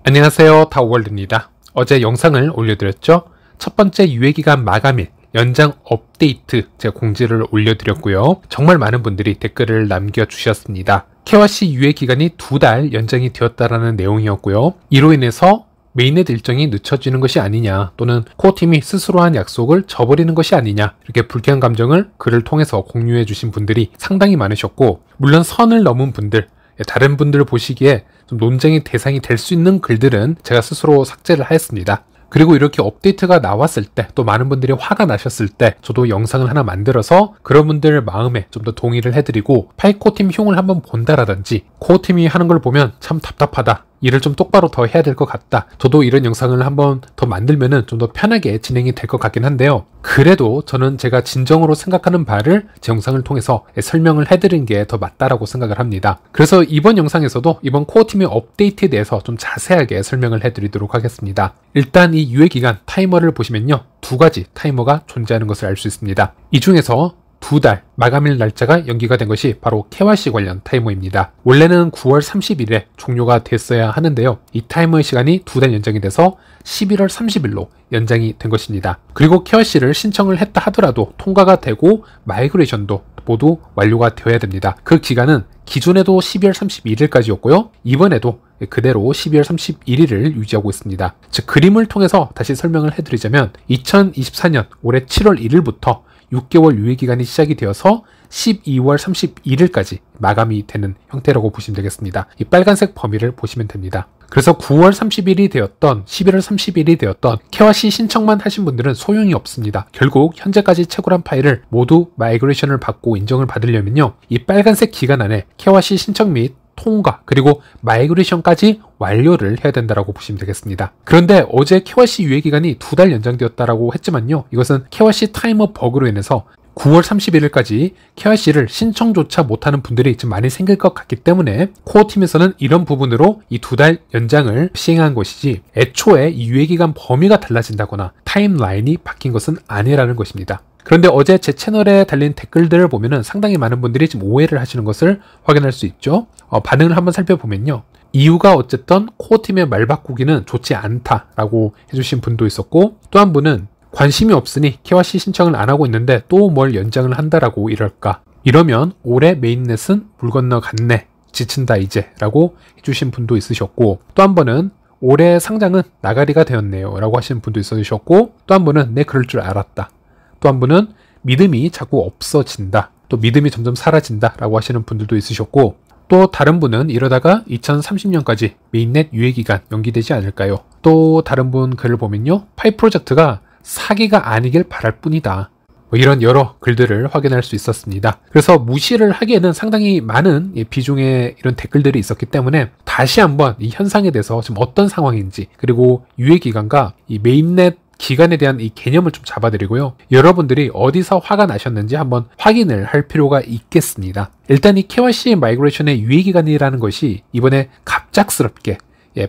안녕하세요, 다오월드입니다. 어제 영상을 올려드렸죠? 첫 번째 유예기간 마감일 연장 업데이트 제가 공지를 올려드렸고요. 정말 많은 분들이 댓글을 남겨주셨습니다. KYC 유예기간이 2달 연장이 되었다라는 내용이었고요. 이로 인해서 메인넷 일정이 늦춰지는 것이 아니냐, 또는 코어팀이 스스로 한 약속을 저버리는 것이 아니냐, 이렇게 불쾌한 감정을 글을 통해서 공유해 주신 분들이 상당히 많으셨고, 물론 선을 넘은 분들, 다른 분들 보시기에 좀 논쟁의 대상이 될 수 있는 글들은 제가 스스로 삭제를 하였습니다. 그리고 이렇게 업데이트가 나왔을 때, 또 많은 분들이 화가 나셨을 때 저도 영상을 하나 만들어서 그런 분들 마음에 좀 더 동의를 해드리고, 파이코어팀 흉을 한번 본다라든지, 코어팀이 하는 걸 보면 참 답답하다, 일을 좀 똑바로 더 해야 될 것 같다, 저도 이런 영상을 한번 더 만들면은 좀 더 편하게 진행이 될 것 같긴 한데요. 그래도 저는 제가 진정으로 생각하는 바를 제 영상을 통해서 설명을 해드린 게 더 맞다라고 생각을 합니다. 그래서 이번 영상에서도 이번 코어팀의 업데이트에 대해서 좀 자세하게 설명을 해드리도록 하겠습니다. 일단 이 유예기간 타이머를 보시면요, 2가지 타이머가 존재하는 것을 알 수 있습니다. 이 중에서 2달 마감일 날짜가 연기가 된 것이 바로 KYC 관련 타이머입니다. 원래는 9월 30일에 종료가 됐어야 하는데요. 이 타이머의 시간이 2달 연장이 돼서 11월 30일로 연장이 된 것입니다. 그리고 KYC를 신청을 했다 하더라도 통과가 되고 마이그레이션도 모두 완료가 되어야 됩니다. 그 기간은 기존에도 12월 31일까지였고요. 이번에도 그대로 12월 31일을 유지하고 있습니다. 즉, 그림을 통해서 다시 설명을 해드리자면 2024년 올해 7월 1일부터 6개월 유예기간이 시작이 되어서 12월 31일까지 마감이 되는 형태라고 보시면 되겠습니다. 이 빨간색 범위를 보시면 됩니다. 그래서 9월 30일이 되었던 11월 30일이 되었던 KYC 신청만 하신 분들은 소용이 없습니다. 결국 현재까지 채굴한 파일을 모두 마이그레이션을 받고 인정을 받으려면요, 이 빨간색 기간 안에 KYC 신청 및 통과, 그리고 마이그레이션까지 완료를 해야 된다라고 보시면 되겠습니다. 그런데 어제 KYC 유예기간이 2달 연장되었다라고 했지만요, 이것은 KYC 타이머 버그로 인해서 9월 31일까지 KYC를 신청조차 못하는 분들이 좀 많이 생길 것 같기 때문에 코어팀에서는 이런 부분으로 이 2달 연장을 시행한 것이지, 애초에 이 유예기간 범위가 달라진다거나 타임라인이 바뀐 것은 아니라는 것입니다. 그런데 어제 제 채널에 달린 댓글들을 보면은 상당히 많은 분들이 지금 오해를 하시는 것을 확인할 수 있죠. 반응을 한번 살펴보면요, 이유가 어쨌든 코어팀의 말 바꾸기는 좋지 않다라고 해주신 분도 있었고, 또 한 분은 관심이 없으니 KYC 신청을 안 하고 있는데 또 뭘 연장을 한다라고 이럴까, 이러면 올해 메인넷은 물 건너갔네, 지친다 이제 라고 해주신 분도 있으셨고, 또 한 번은 올해 상장은 나가리가 되었네요 라고 하시는 분도 있으셨고, 또 한 분은 네, 그럴 줄 알았다, 또 한 분은 믿음이 자꾸 없어진다, 또 믿음이 점점 사라진다 라고 하시는 분들도 있으셨고, 또 다른 분은 이러다가 2030년까지 메인넷 유예기간 연기되지 않을까요? 또 다른 분 글을 보면요, 파이 프로젝트가 사기가 아니길 바랄 뿐이다, 이런 여러 글들을 확인할 수 있었습니다. 그래서 무시를 하기에는 상당히 많은 비중의 이런 댓글들이 있었기 때문에 다시 한번 이 현상에 대해서 지금 어떤 상황인지, 그리고 유예기간과 이 메인넷 기간에 대한 이 개념을 좀 잡아드리고요, 여러분들이 어디서 화가 나셨는지 한번 확인을 할 필요가 있겠습니다. 일단 이 KYC 마이그레이션의 유예기간이라는 것이 이번에 갑작스럽게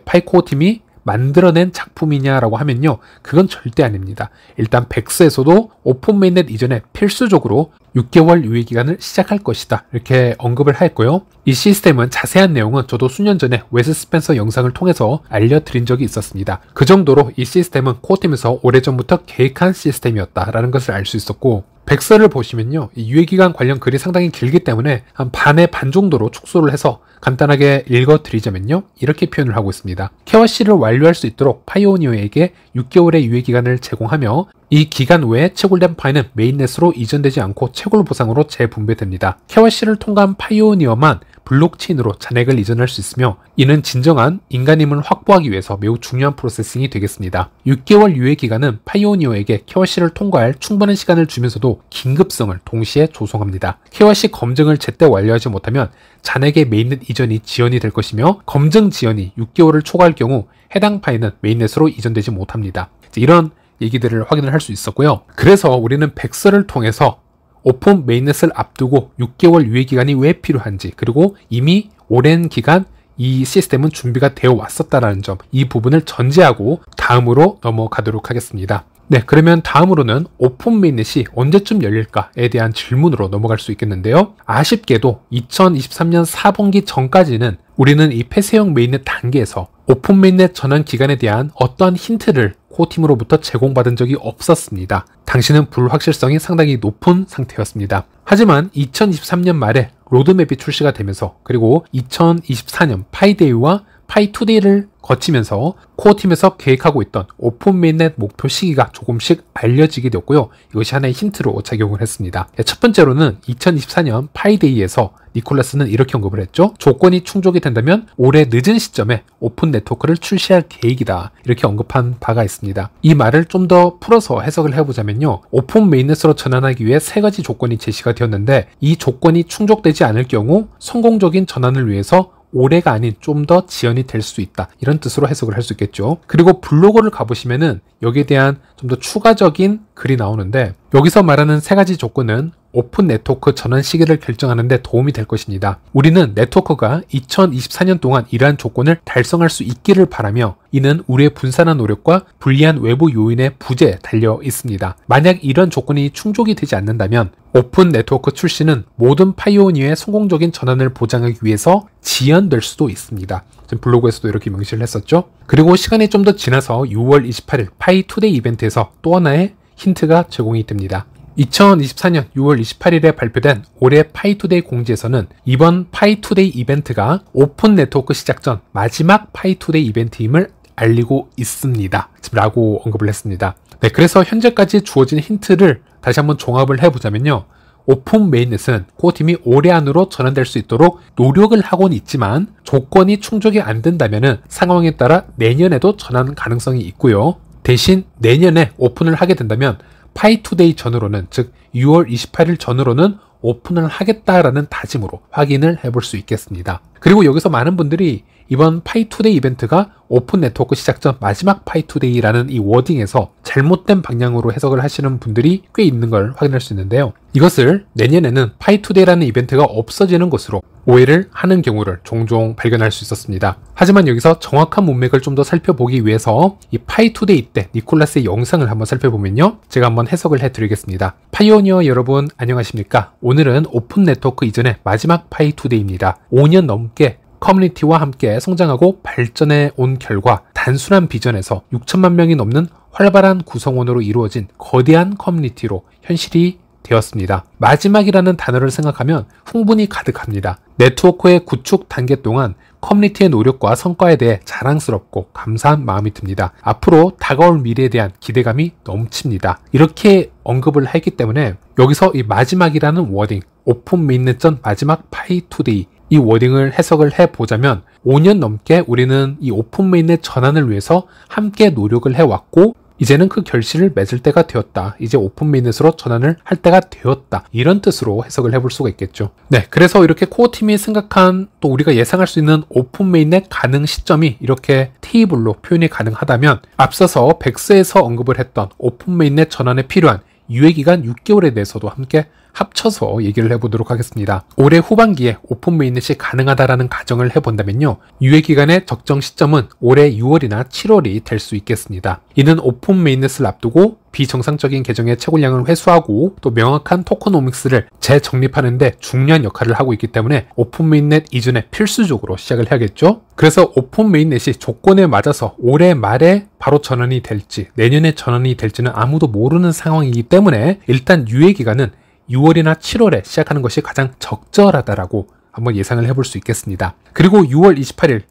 파이코어 팀이 만들어낸 작품이냐라고 하면요, 그건 절대 아닙니다. 일단 백스에서도 오픈 메인넷 이전에 필수적으로 6개월 유예기간을 시작할 것이다, 이렇게 언급을 했고요. 이 시스템은 자세한 내용은 저도 수년 전에 웨스 스펜서 영상을 통해서 알려드린 적이 있었습니다. 그 정도로 이 시스템은 코어팀에서 오래전부터 계획한 시스템이었다라는 것을 알 수 있었고, 백서를 보시면요, 이 유예기간 관련 글이 상당히 길기 때문에 한 반의 반 정도로 축소를 해서 간단하게 읽어드리자면요, 이렇게 표현을 하고 있습니다. KYC를 완료할 수 있도록 파이오니어에게 6개월의 유예기간을 제공하며, 이 기간 외에 채굴된 파일은 메인넷으로 이전되지 않고 채굴 보상으로 재분배됩니다. KYC를 통과한 파이오니어만 블록체인으로 잔액을 이전할 수 있으며, 이는 진정한 인간임을 확보하기 위해서 매우 중요한 프로세싱이 되겠습니다. 6개월 유예기간은 파이오니어에게 KYC를 통과할 충분한 시간을 주면서도 긴급성을 동시에 조성합니다. KYC 검증을 제때 완료하지 못하면 잔액의 메인넷 이전이 지연이 될 것이며, 검증 지연이 6개월을 초과할 경우 해당 파일은 메인넷으로 이전되지 못합니다. 이런 얘기들을 확인을 할 수 있었고요. 그래서 우리는 백서를 통해서 오픈 메인넷을 앞두고 6개월 유예기간이 왜 필요한지, 그리고 이미 오랜 기간 이 시스템은 준비가 되어 왔었다라는 점, 이 부분을 전제하고 다음으로 넘어가도록 하겠습니다. 네, 그러면 다음으로는 오픈 메인넷이 언제쯤 열릴까에 대한 질문으로 넘어갈 수 있겠는데요. 아쉽게도 2023년 4분기 전까지는 우리는 이 폐쇄형 메인넷 단계에서 오픈 메인넷 전환 기간에 대한 어떠한 힌트를 코어팀으로부터 제공받은 적이 없었습니다. 당시는 불확실성이 상당히 높은 상태였습니다. 하지만 2023년 말에 로드맵이 출시가 되면서 그리고 2024년 파이데이와 파이2데이를 거치면서 코어팀에서 계획하고 있던 오픈 메인넷 목표 시기가 조금씩 알려지게 되었고요. 이것이 하나의 힌트로 작용을 했습니다. 첫 번째로는 2024년 파이데이에서 니콜라스는 이렇게 언급을 했죠. 조건이 충족이 된다면 올해 늦은 시점에 오픈 네트워크를 출시할 계획이다. 이렇게 언급한 바가 있습니다. 이 말을 좀 더 풀어서 해석을 해보자면요. 오픈 메인넷으로 전환하기 위해 세 가지 조건이 제시가 되었는데 이 조건이 충족되지 않을 경우 성공적인 전환을 위해서 올해가 아닌 좀 더 지연이 될 수 있다. 이런 뜻으로 해석을 할 수 있겠죠. 그리고 블로그를 가보시면은 여기에 대한 좀 더 추가적인 글이 나오는데 여기서 말하는 세 가지 조건은 오픈 네트워크 전환 시기를 결정하는 데 도움이 될 것입니다. 우리는 네트워크가 2024년 동안 이러한 조건을 달성할 수 있기를 바라며 이는 우리의 분산한 노력과 불리한 외부 요인의 부재에 달려 있습니다. 만약 이런 조건이 충족이 되지 않는다면 오픈 네트워크 출시는 모든 파이오니어의 성공적인 전환을 보장하기 위해서 지연될 수도 있습니다. 지금 블로그에서도 이렇게 명시를 했었죠. 그리고 시간이 좀 더 지나서 6월 28일 파이2데이 이벤트에서 또 하나의 힌트가 제공이 됩니다. 2024년 6월 28일에 발표된 올해 파이2데이 공지에서는 이번 파이2데이 이벤트가 오픈 네트워크 시작 전 마지막 파이2데이 이벤트임을 알리고 있습니다. 라고 언급을 했습니다. 네, 그래서 현재까지 주어진 힌트를 다시 한번 종합을 해보자면요. 오픈 메인넷은 코어팀이 올해 안으로 전환될 수 있도록 노력을 하고는 있지만 조건이 충족이 안 된다면 상황에 따라 내년에도 전환 가능성이 있고요. 대신 내년에 오픈을 하게 된다면 파이2데이 전으로는 즉 6월 28일 전으로는 오픈을 하겠다라는 다짐으로 확인을 해볼 수 있겠습니다. 그리고 여기서 많은 분들이 이번 파이2데이 이벤트가 오픈 네트워크 시작 전 마지막 파이2데이라는 이 워딩에서 잘못된 방향으로 해석을 하시는 분들이 꽤 있는 걸 확인할 수 있는데요. 이것을 내년에는 파이2데이라는 이벤트가 없어지는 것으로 오해를 하는 경우를 종종 발견할 수 있었습니다. 하지만 여기서 정확한 문맥을 좀 더 살펴보기 위해서 이 파이2데이 때 니콜라스의 영상을 한번 살펴보면요. 제가 한번 해석을 해드리겠습니다. 파이오니어 여러분 안녕하십니까? 오늘은 오픈 네트워크 이전의 마지막 파이2데이입니다. 5년 넘게 커뮤니티와 함께 성장하고 발전해 온 결과 단순한 비전에서 6천만 명이 넘는 활발한 구성원으로 이루어진 거대한 커뮤니티로 현실이 되었습니다. 마지막이라는 단어를 생각하면 흥분이 가득합니다. 네트워크의 구축 단계 동안 커뮤니티의 노력과 성과에 대해 자랑스럽고 감사한 마음이 듭니다. 앞으로 다가올 미래에 대한 기대감이 넘칩니다. 이렇게 언급을 했기 때문에 여기서 이 마지막이라는 워딩, 오픈 메인넷 전 마지막 파이2데이 이 워딩을 해석을 해보자면 5년 넘게 우리는 이 오픈 메인넷 전환을 위해서 함께 노력을 해왔고 이제는 그 결실을 맺을 때가 되었다. 이제 오픈 메인넷으로 전환을 할 때가 되었다. 이런 뜻으로 해석을 해볼 수가 있겠죠. 네, 그래서 이렇게 코어팀이 생각한 또 우리가 예상할 수 있는 오픈 메인넷 가능 시점이 이렇게 테이블로 표현이 가능하다면 앞서서 백스에서 언급을 했던 오픈 메인넷 전환에 필요한 유예기간 6개월에 대해서도 함께 합쳐서 얘기를 해보도록 하겠습니다. 올해 후반기에 오픈 메인넷이 가능하다라는 가정을 해본다면요. 유예기간의 적정 시점은 올해 6월이나 7월이 될 수 있겠습니다. 이는 오픈 메인넷을 앞두고 비정상적인 계정의 채굴량을 회수하고 또 명확한 토커노믹스를 재정립하는 데 중요한 역할을 하고 있기 때문에 오픈 메인넷 이전에 필수적으로 시작을 해야겠죠. 그래서 오픈 메인넷이 조건에 맞아서 올해 말에 바로 전환이 될지 내년에 전환이 될지는 아무도 모르는 상황이기 때문에 일단 유예기간은 6월이나 7월에 시작하는 것이 가장 적절하다라고 한번 예상을 해볼 수 있겠습니다. 그리고 6월 28일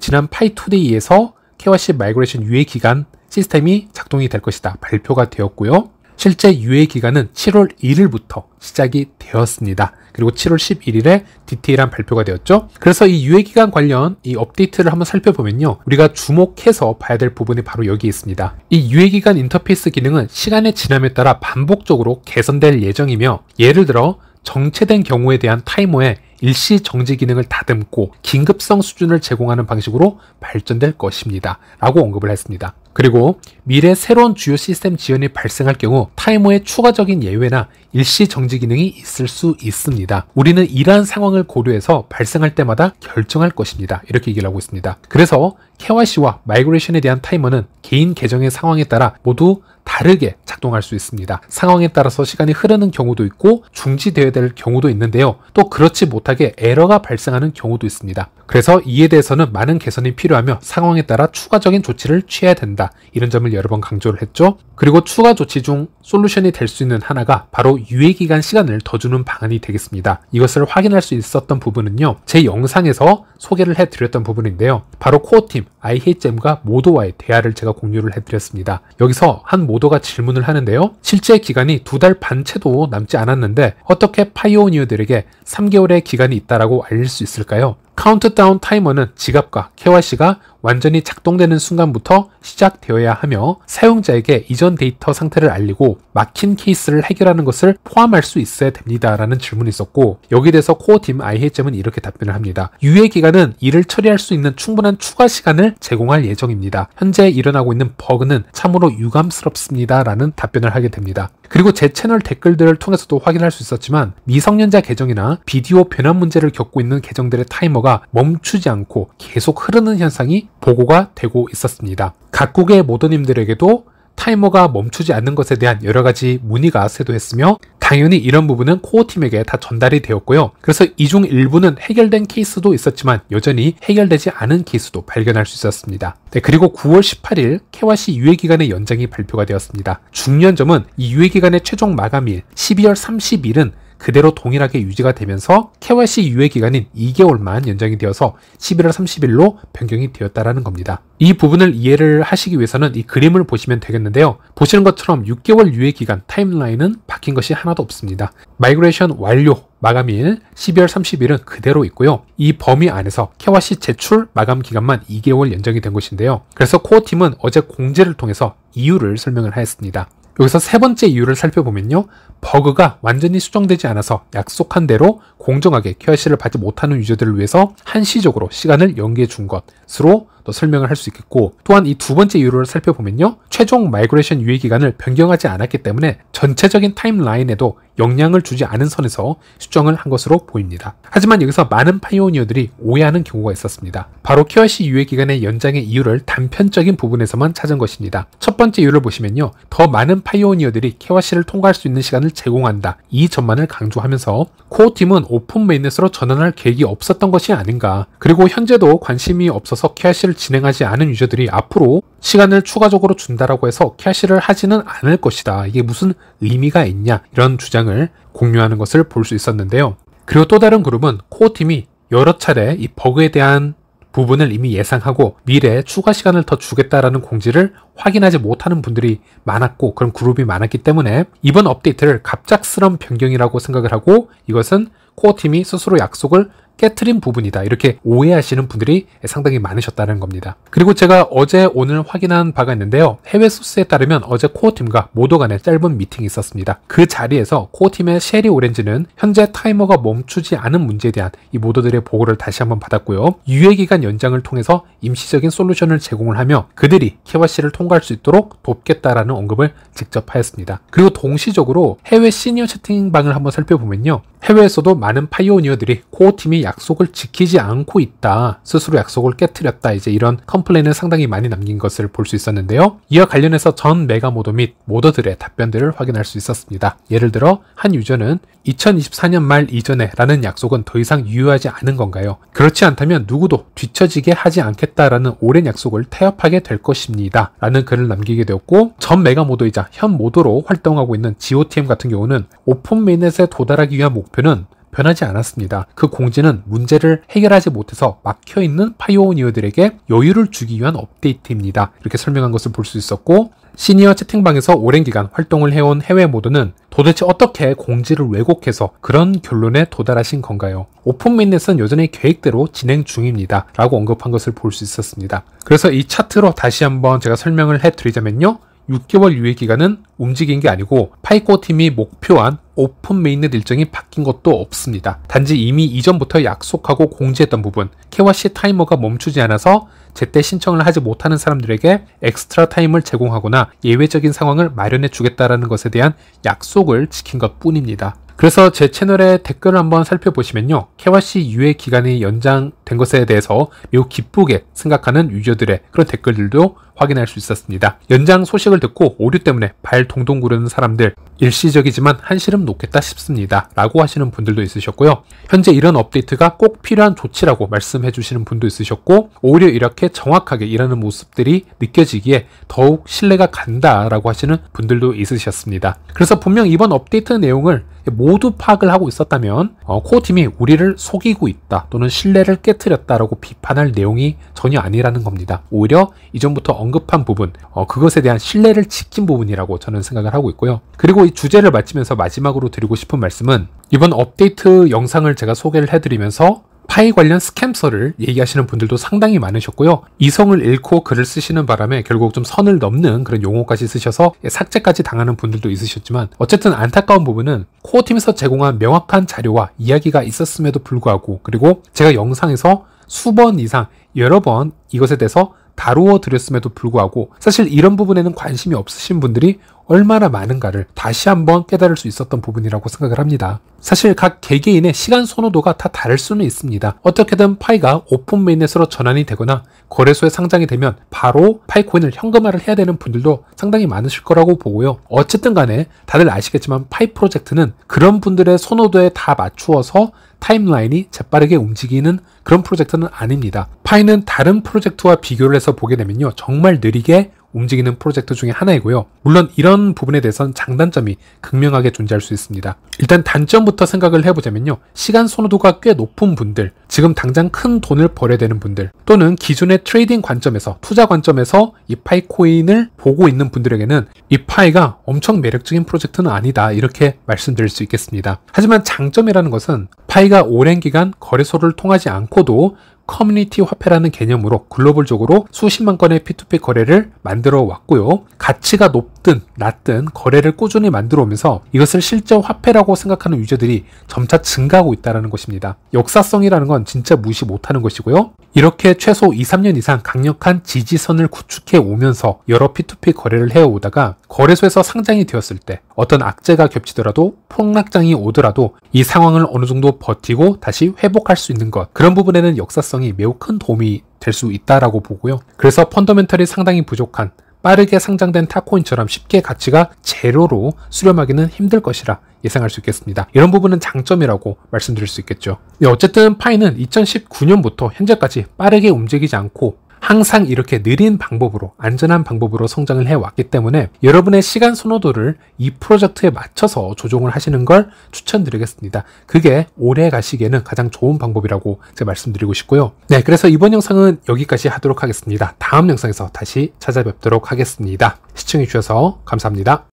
지난 파이2데이에서 KYC 마이그레이션 유예 기간 시스템이 작동이 될 것이다 발표가 되었고요. 실제 유예 기간은 7월 1일부터 시작이 되었습니다. 그리고 7월 11일에 디테일한 발표가 되었죠. 그래서 이 유예 기간 관련 이 업데이트를 한번 살펴보면요. 우리가 주목해서 봐야 될 부분이 바로 여기 있습니다. 이 유예 기간 인터페이스 기능은 시간의 지남에 따라 반복적으로 개선될 예정이며 예를 들어 정체된 경우에 대한 타이머에 일시 정지 기능을 다듬고 긴급성 수준을 제공하는 방식으로 발전될 것입니다. 라고 언급을 했습니다. 그리고 미래 새로운 주요 시스템 지연이 발생할 경우 타이머의 추가적인 예외나 일시 정지 기능이 있을 수 있습니다. 우리는 이러한 상황을 고려해서 발생할 때마다 결정할 것입니다. 이렇게 얘기를 하고 있습니다. 그래서 KYC와 마이그레이션에 대한 타이머는 개인 계정의 상황에 따라 모두 다르게 작동할 수 있습니다. 상황에 따라서 시간이 흐르는 경우도 있고 중지되어야 될 경우도 있는데요. 또 그렇지 못하게 에러가 발생하는 경우도 있습니다. 그래서 이에 대해서는 많은 개선이 필요하며 상황에 따라 추가적인 조치를 취해야 된다. 이런 점을 여러 번 강조를 했죠. 그리고 추가 조치 중 솔루션이 될 수 있는 하나가 바로 유예기간 시간을 더 주는 방안이 되겠습니다. 이것을 확인할 수 있었던 부분은요. 제 영상에서 소개를 해드렸던 부분인데요. 바로 코어팀 iHateGem과 모도와의 대화를 제가 공유를 해드렸습니다. 여기서 한 모도가 질문을 하는데요. 실제 기간이 2달 반 채도 남지 않았는데 어떻게 파이오니어들에게 3개월의 기간이 있다라고 알릴 수 있을까요? 카운트다운 타이머는 지갑과 KYC가 완전히 작동되는 순간부터 시작되어야 하며 사용자에게 이전 데이터 상태를 알리고 막힌 케이스를 해결하는 것을 포함할 수 있어야 됩니다. 라는 질문이 있었고 여기에 대해서 코어팀 iHateGem은 이렇게 답변을 합니다. 유예기간은 일을 처리할 수 있는 충분한 추가 시간을 제공할 예정입니다. 현재 일어나고 있는 버그는 참으로 유감스럽습니다. 라는 답변을 하게 됩니다. 그리고 제 채널 댓글들을 통해서도 확인할 수 있었지만 미성년자 계정이나 비디오 변환 문제를 겪고 있는 계정들의 타이머가 멈추지 않고 계속 흐르는 현상이 보고가 되고 있었습니다. 각국의 모더님들에게도 타이머가 멈추지 않는 것에 대한 여러 가지 문의가 쇄도했으며 당연히 이런 부분은 코어팀에게 다 전달이 되었고요. 그래서 이 중 일부는 해결된 케이스도 있었지만 여전히 해결되지 않은 케이스도 발견할 수 있었습니다. 네, 그리고 9월 18일 KYC 유예기간의 연장이 발표가 되었습니다. 중요한 점은 이 유예기간의 최종 마감일 12월 30일은 그대로 동일하게 유지가 되면서 KYC 유예기간인 2개월만 연장이 되어서 11월 30일로 변경이 되었다는 겁니다. 이 부분을 이해를 하시기 위해서는 이 그림을 보시면 되겠는데요. 보시는 것처럼 6개월 유예기간 타임라인은 바뀐 것이 하나도 없습니다. 마이그레이션 완료 마감일 12월 30일은 그대로 있고요. 이 범위 안에서 KYC 제출 마감 기간만 2개월 연장이 된 것인데요. 그래서 코어팀은 어제 공지를 통해서 이유를 설명을 하였습니다. 여기서 세 번째 이유를 살펴보면요. 버그가 완전히 수정되지 않아서 약속한 대로 공정하게 KYC를 받지 못하는 유저들을 위해서 한시적으로 시간을 연기해 준 것으로 또 설명을 할 수 있겠고 또한 이 두 번째 이유를 살펴보면요. 최종 마이그레이션 유예기간을 변경하지 않았기 때문에 전체적인 타임라인에도 영향을 주지 않은 선에서 수정을 한 것으로 보입니다. 하지만 여기서 많은 파이오니어들이 오해하는 경우가 있었습니다. 바로 KYC 유예기간의 연장의 이유를 단편적인 부분에서만 찾은 것입니다. 첫 번째 이유를 보시면요. 더 많은 파이오니어들이 KYC를 통과할 수 있는 시간을 제공한다. 이 점만을 강조하면서 코어팀은 오픈 메인넷으로 전환할 계획이 없었던 것이 아닌가. 그리고 현재도 관심이 없어서 KYC를 진행하지 않은 유저들이 앞으로 시간을 추가적으로 준다라고 해서 KYC를 하지는 않을 것이다. 이게 무슨 의미가 있냐. 이런 주장을 공유하는 것을 볼 수 있었는데요. 그리고 또 다른 그룹은 코어팀이 여러 차례 이 버그에 대한 부분을 이미 예상하고 미래에 추가 시간을 더 주겠다라는 공지를 확인하지 못하는 분들이 많았고 그런 그룹이 많았기 때문에 이번 업데이트를 갑작스러운 변경이라고 생각을 하고 이것은 코어팀이 스스로 약속을 깨트린 부분이다. 이렇게 오해하시는 분들이 상당히 많으셨다는 겁니다. 그리고 제가 어제 오늘 확인한 바가 있는데요. 해외 소스에 따르면 어제 코어팀과 모도 간의 짧은 미팅이 있었습니다. 그 자리에서 코어팀의 셰리 오렌지는 현재 타이머가 멈추지 않은 문제에 대한 이 모도들의 보고를 다시 한번 받았고요. 유예기간 연장을 통해서 임시적인 솔루션을 제공을 하며 그들이 KYC를 통과할 수 있도록 돕겠다라는 언급을 직접 하였습니다. 그리고 동시적으로 해외 시니어 채팅방을 한번 살펴보면요. 해외에서도 많은 파이오니어들이 코어팀이 약속을 지키지 않고 있다. 스스로 약속을 깨트렸다. 이제 이런 컴플레인을 상당히 많이 남긴 것을 볼 수 있었는데요. 이와 관련해서 전 메가 모더 및 모더들의 답변들을 확인할 수 있었습니다. 예를 들어 한 유저는 2024년 말 이전에 라는 약속은 더 이상 유효하지 않은 건가요? 그렇지 않다면 누구도 뒤처지게 하지 않겠다라는 오랜 약속을 타협하게 될 것입니다. 라는 글을 남기게 되었고 전 메가 모더이자 현 모더로 활동하고 있는 GOTM 같은 경우는 오픈 메인넷에 도달하기 위한 목표는 변하지 않았습니다. 그 공지는 문제를 해결하지 못해서 막혀있는 파이오니어들에게 여유를 주기 위한 업데이트입니다. 이렇게 설명한 것을 볼 수 있었고 시니어 채팅방에서 오랜 기간 활동을 해온 해외 모드는 도대체 어떻게 공지를 왜곡해서 그런 결론에 도달하신 건가요? 오픈 메인넷은 여전히 계획대로 진행 중입니다. 라고 언급한 것을 볼 수 있었습니다. 그래서 이 차트로 다시 한번 제가 설명을 해드리자면요. 6개월 유예 기간은 움직인 게 아니고 파이코 팀이 목표한 오픈 메인넷 일정이 바뀐 것도 없습니다. 단지 이미 이전부터 약속하고 공지했던 부분, KYC 타이머가 멈추지 않아서 제때 신청을 하지 못하는 사람들에게 엑스트라 타임을 제공하거나 예외적인 상황을 마련해 주겠다라는 것에 대한 약속을 지킨 것 뿐입니다. 그래서 제 채널의 댓글을 한번 살펴보시면요. KYC 유예 기간이 연장된 것에 대해서 매우 기쁘게 생각하는 유저들의 그런 댓글들도 확인할 수 있었습니다. 연장 소식을 듣고 오류 때문에 발 동동 구르는 사람들, 일시적이지만 한시름 놓겠다 싶습니다 라고 하시는 분들도 있으셨고요. 현재 이런 업데이트가 꼭 필요한 조치라고 말씀해 주시는 분도 있으셨고, 오히려 이렇게 정확하게 일하는 모습들이 느껴지기에 더욱 신뢰가 간다 라고 하시는 분들도 있으셨습니다. 그래서 분명 이번 업데이트 내용을 모두 파악을 하고 있었다면 코어팀이 우리를 속이고 있다 또는 신뢰를 깨트렸다라고 비판할 내용이 전혀 아니라는 겁니다. 오히려 이전부터 언급한 부분, 그것에 대한 신뢰를 지킨 부분이라고 저는 생각을 하고 있고요. 그리고 이 주제를 마치면서 마지막으로 드리고 싶은 말씀은, 이번 업데이트 영상을 제가 소개를 해드리면서 파이 관련 스캠서를 얘기하시는 분들도 상당히 많으셨고요. 이성을 잃고 글을 쓰시는 바람에 결국 좀 선을 넘는 그런 용어까지 쓰셔서 삭제까지 당하는 분들도 있으셨지만, 어쨌든 안타까운 부분은 코어팀에서 제공한 명확한 자료와 이야기가 있었음에도 불구하고, 그리고 제가 영상에서 수번 이상 여러 번 이것에 대해서 다루어 드렸음에도 불구하고 사실 이런 부분에는 관심이 없으신 분들이 얼마나 많은가를 다시 한번 깨달을 수 있었던 부분이라고 생각을 합니다. 사실 각 개개인의 시간 선호도가 다 다를 수는 있습니다. 어떻게든 파이가 오픈 메인넷으로 전환이 되거나 거래소에 상장이 되면 바로 파이 코인을 현금화를 해야 되는 분들도 상당히 많으실 거라고 보고요. 어쨌든 간에 다들 아시겠지만 파이 프로젝트는 그런 분들의 선호도에 다 맞추어서 타임라인이 재빠르게 움직이는 그런 프로젝트는 아닙니다. 파이는 다른 프로젝트와 비교를 해서 보게 되면요, 정말 느리게 움직이는 프로젝트 중에 하나이고요. 물론 이런 부분에 대해서는 장단점이 극명하게 존재할 수 있습니다. 일단 단점부터 생각을 해보자면요, 시간 선호도가 꽤 높은 분들, 지금 당장 큰 돈을 벌여야 되는 분들, 또는 기존의 트레이딩 관점에서, 투자 관점에서 이 파이 코인을 보고 있는 분들에게는 이 파이가 엄청 매력적인 프로젝트는 아니다, 이렇게 말씀드릴 수 있겠습니다. 하지만 장점이라는 것은 파이가 오랜 기간 거래소를 통하지 않고도 커뮤니티 화폐라는 개념으로 글로벌적으로 수십만 건의 P2P 거래를 만들어 왔고요. 가치가 높든 낮든 거래를 꾸준히 만들어 오면서 이것을 실제 화폐라고 생각하는 유저들이 점차 증가하고 있다는 것입니다. 역사성이라는 건 진짜 무시 못하는 것이고요. 이렇게 최소 2, 3년 이상 강력한 지지선을 구축해 오면서 여러 P2P 거래를 해오다가 거래소에서 상장이 되었을 때 어떤 악재가 겹치더라도, 폭락장이 오더라도 이 상황을 어느 정도 버티고 다시 회복할 수 있는 것, 그런 부분에는 역사성이 매우 큰 도움이 될 수 있다라고 보고요. 그래서 펀더멘털이 상당히 부족한, 빠르게 상장된 탑코인처럼 쉽게 가치가 제로로 수렴하기는 힘들 것이라 예상할 수 있겠습니다. 이런 부분은 장점이라고 말씀드릴 수 있겠죠. 어쨌든 파이는 2019년부터 현재까지 빠르게 움직이지 않고 항상 이렇게 느린 방법으로, 안전한 방법으로 성장을 해왔기 때문에 여러분의 시간 선호도를 이 프로젝트에 맞춰서 조정을 하시는 걸 추천드리겠습니다. 그게 오래 가시기에는 가장 좋은 방법이라고 제가 말씀드리고 싶고요. 네, 그래서 이번 영상은 여기까지 하도록 하겠습니다. 다음 영상에서 다시 찾아뵙도록 하겠습니다. 시청해주셔서 감사합니다.